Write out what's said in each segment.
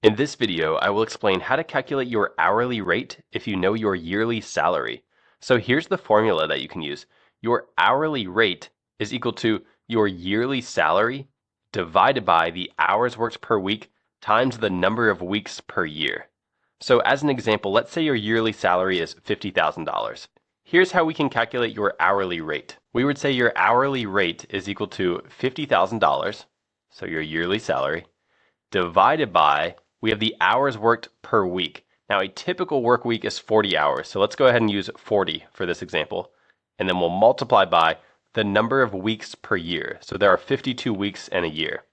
In this video, I will explain how to calculate your hourly rate if you know your yearly salary. So here's the formula that you can use. Your hourly rate is equal to your yearly salary divided by the hours worked per week times the number of weeks per year. So as an example, let's say your yearly salary is $50,000. Here's how we can calculate your hourly rate. We would say your hourly rate is equal to $50,000, so your yearly salary, divided by, we have the hours worked per week. Now a typical work week is 40 hours, so let's go ahead and use 40 for this example. And then we'll multiply by the number of weeks per year. So there are 52 weeks in a year.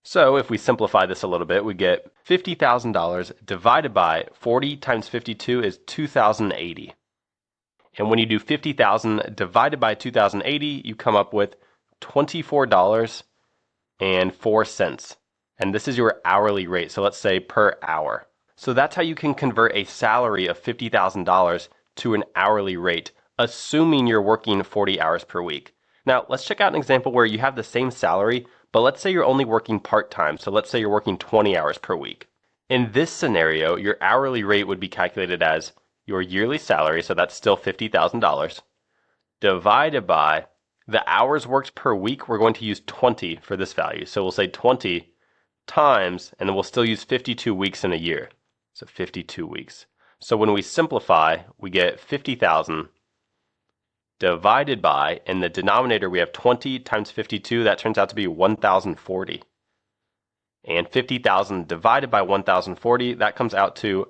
So if we simplify this a little bit, we get $50,000 divided by 40 times 52 is 2,080. And when you do 50,000 divided by 2,080, you come up with $24.04. And this is your hourly rate, so let's say per hour. So that's how you can convert a salary of $50,000 to an hourly rate, assuming you're working 40 hours per week. Now, let's check out an example where you have the same salary, but let's say you're only working part-time, so let's say you're working 20 hours per week. In this scenario, your hourly rate would be calculated as your yearly salary, so that's still $50,000, divided by the hours worked per week. We're going to use 20 for this value, so we'll say 20 times, and then we'll still use 52 weeks in a year. So 52 weeks. So when we simplify, we get 50,000 divided by, in the denominator we have 20 times 52, that turns out to be 1,040. And 50,000 divided by 1,040, that comes out to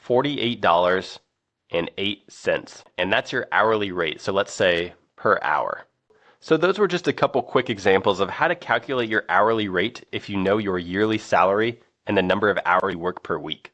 $48.08. And that's your hourly rate, so let's say per hour. So those were just a couple quick examples of how to calculate your hourly rate if you know your yearly salary and the number of hours you work per week.